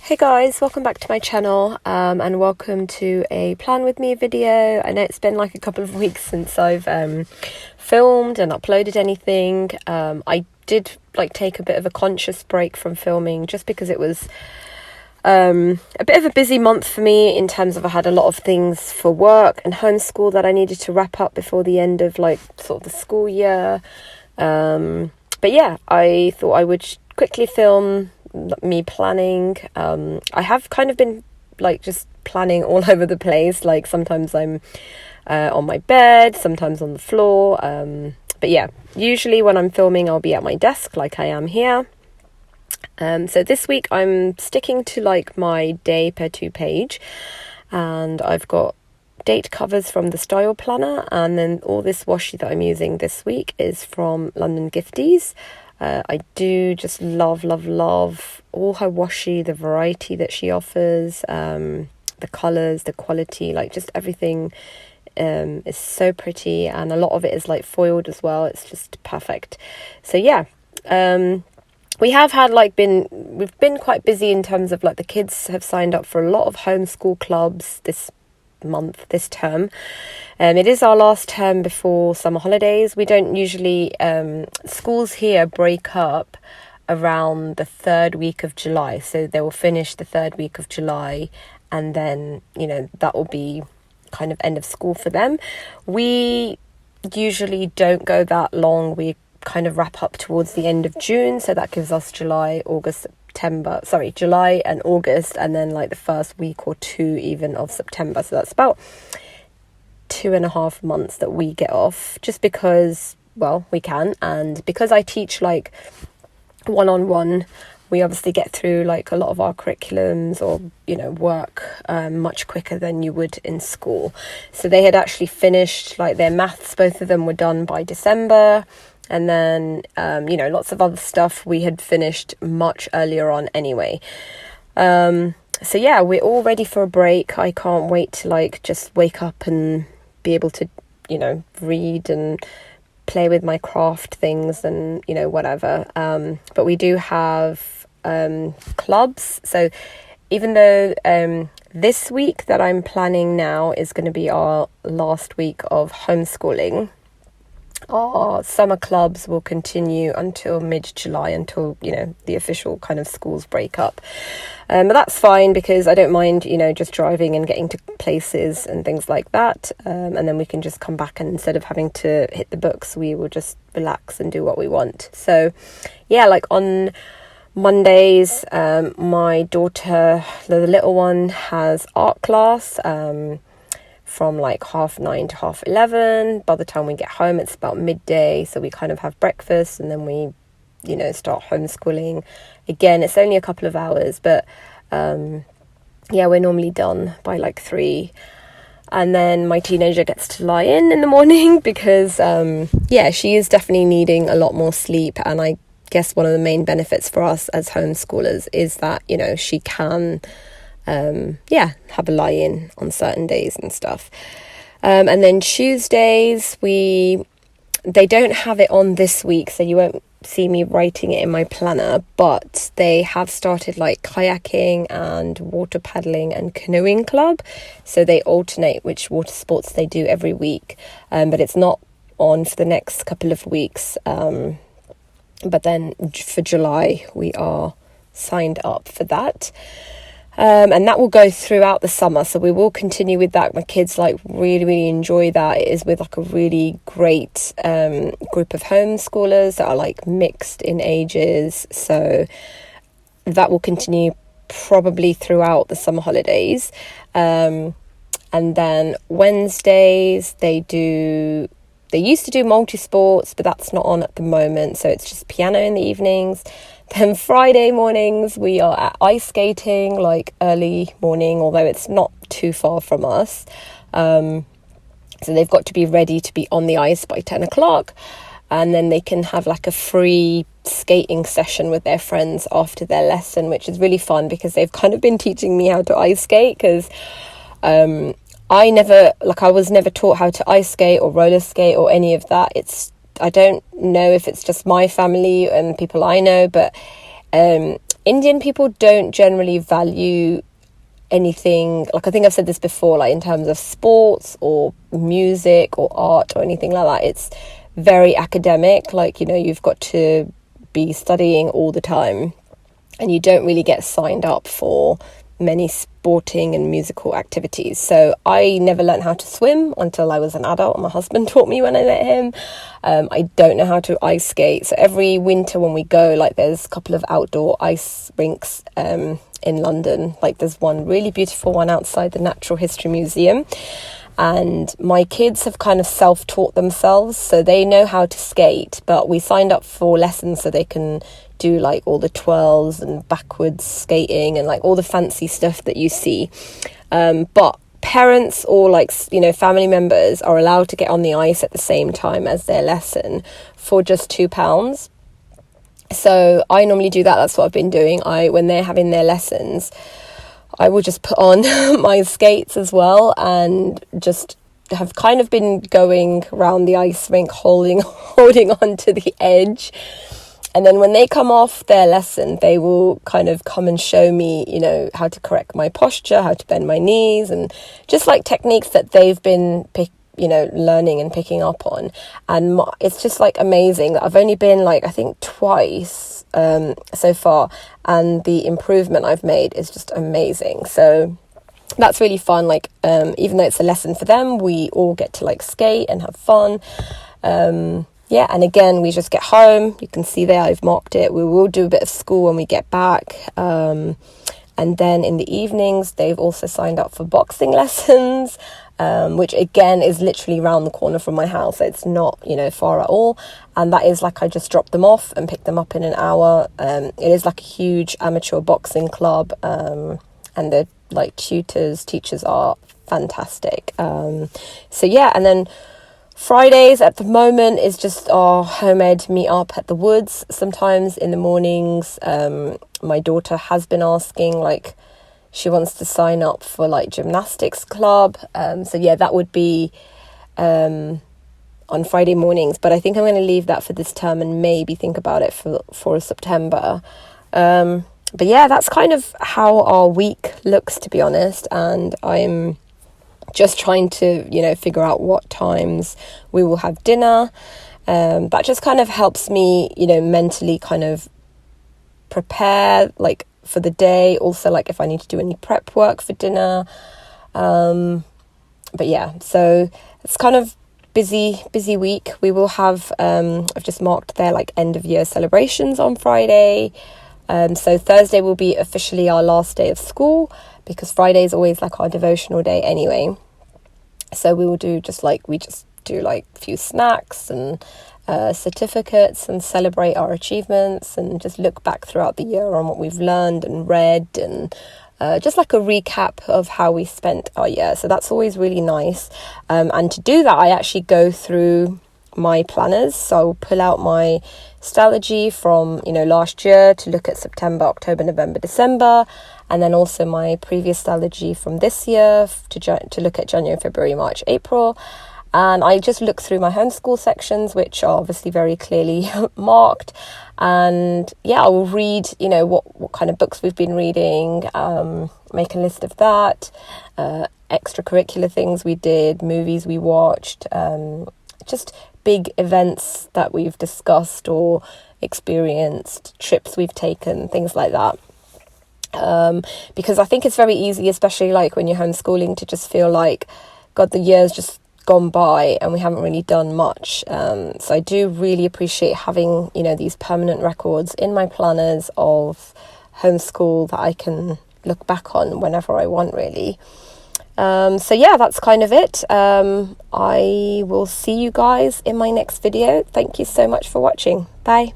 Hey guys, welcome back to my channel and welcome to a plan with me video. I know it's been like a couple of weeks since I've filmed and uploaded anything. I did take a bit of a conscious break from filming just because it was a bit of a busy month for me in terms of I had a lot of things for work and homeschool that I needed to wrap up before the end of sort of the school year. But yeah, I thought I would quickly film me planning. I have kind of been just planning all over the place. Sometimes I'm on my bed, sometimes on the floor. But yeah, usually when I'm filming, I'll be at my desk like I am here. So this week I'm sticking to my day per 2 page, and I've got date covers from the style planner, and then all this washi that I'm using this week is from London Gifties. I do just love all her washi, the variety that she offers, the colours, the quality, just everything is so pretty, and a lot of it is foiled as well. It's just perfect. So yeah, we have had we've been quite busy in terms of the kids have signed up for a lot of homeschool clubs this term. It is our last term before summer holidays. We don't usually schools here break up around the 3rd week of July, so they will finish the 3rd week of July, and then that will be kind of end of school for them. We usually don't go that long. We kind of wrap up towards the end of June, so that gives us July and August, and then the first week or two even of September. So that's about 2.5 months that we get off, just because we can, and because I teach one-on-one, we obviously get through a lot of our curriculums or work much quicker than you would in school. So they had actually finished their maths, both of them were done by December. And then, lots of other stuff we had finished much earlier on anyway. So yeah, we're all ready for a break. I can't wait to just wake up and be able to, read and play with my craft things and, whatever. But we do have clubs. So even though this week that I'm planning now is going to be our last week of homeschooling, our summer clubs will continue until mid-July, until the official kind of schools break up, but that's fine because I don't mind just driving and getting to places and things like that, and then we can just come back, and instead of having to hit the books, we will just relax and do what we want. So yeah, on Mondays, my daughter, the little one, has art class from 9:30 to 11:30. By the time we get home, it's about midday, so we kind of have breakfast, and then we start homeschooling again. It's only a couple of hours, but yeah, we're normally done by 3, and then my teenager gets to lie in the morning because yeah, she is definitely needing a lot more sleep. And I guess one of the main benefits for us as homeschoolers is that she can have a lie-in on certain days and stuff. And then Tuesdays, they don't have it on this week, so you won't see me writing it in my planner, but they have started kayaking and water paddling and canoeing club. So they alternate which water sports they do every week, but it's not on for the next couple of weeks. But then for July, we are signed up for that. And that will go throughout the summer, so we will continue with that. My kids really enjoy that. It is with a really great group of homeschoolers that are mixed in ages, so that will continue probably throughout the summer holidays. And then Wednesdays they used to do multi-sports, but that's not on at the moment, so it's just piano in the evenings. Then Friday mornings we are at ice skating, early morning, although it's not too far from us. So they've got to be ready to be on the ice by 10 o'clock. And then they can have a free skating session with their friends after their lesson, which is really fun because they've kind of been teaching me how to ice skate because I was never taught how to ice skate or roller skate or any of that. I don't know if it's just my family and people I know, but Indian people don't generally value anything, like I think I've said this before, like in terms of sports or music or art or anything like that. It's very academic, like, you know, you've got to be studying all the time, and you don't really get signed up for many sporting and musical activities. So I never learned how to swim until I was an adult. My husband taught me when I met him. I don't know how to ice skate. So every winter when we go, like, there's a couple of outdoor ice rinks in London. Like, there's one really beautiful one outside the Natural History Museum. And my kids have kind of self-taught themselves, so they know how to skate, but we signed up for lessons so they can do like all the twirls and backwards skating and like all the fancy stuff that you see. But parents or, like, you know, family members are allowed to get on the ice at the same time as their lesson for just £2. So I normally do that. That's what I've been doing. When they're having their lessons, I will just put on my skates as well, and just have kind of been going around the ice rink holding on to the edge. And then when they come off their lesson, they will kind of come and show me, you know, how to correct my posture, how to bend my knees, and just like techniques that they've been learning and picking up on. And it's just like amazing. I've only been like, I think twice so far, and the improvement I've made is just amazing. So that's really fun. Like, even though it's a lesson for them, we all get to like skate and have fun. And again, we just get home. You can see there I've marked it. We will do a bit of school when we get back. And then in the evenings, they've also signed up for boxing lessons, which again is literally around the corner from my house. It's not, you know, far at all. And that is like, I just drop them off and pick them up in an hour. It is like a huge amateur boxing club. And the like teachers are fantastic. And then Fridays at the moment is just our home-ed meet up at the woods. Sometimes in the mornings, my daughter has been asking, like, she wants to sign up for like gymnastics club. That would be on Friday mornings. But I think I'm going to leave that for this term and maybe think about it for September. That's kind of how our week looks, to be honest. And I'm just trying to, you know, figure out what times we will have dinner. That just kind of helps me, you know, mentally kind of prepare, like, for the day. Also, like, if I need to do any prep work for dinner. So it's kind of busy week. We will have, I've just marked their like end of year celebrations on Friday. So Thursday will be officially our last day of school, because Friday is always like our devotional day anyway. So we will do we just do like a few snacks and certificates and celebrate our achievements and just look back throughout the year on what we've learned and read, and just like a recap of how we spent our year. So that's always really nice. And to do that, I actually go through my planners. So I'll pull out my Stalogy from, you know, last year to look at September, October, November, December, and then also my previous Stalogy from this year to look at January, February, March, April. And I just look through my homeschool sections, which are obviously very clearly marked. And I will read, you know, what kind of books we've been reading, make a list of that, extracurricular things we did, movies we watched, just big events that we've discussed or experienced, trips we've taken, things like that. Because I think it's very easy, especially like when you're homeschooling, to just feel like, God, the year's just gone by and we haven't really done much. So I do really appreciate having, you know, these permanent records in my planners of homeschool that I can look back on whenever I want, really. That's kind of it. I will see you guys in my next video. Thank you so much for watching. Bye.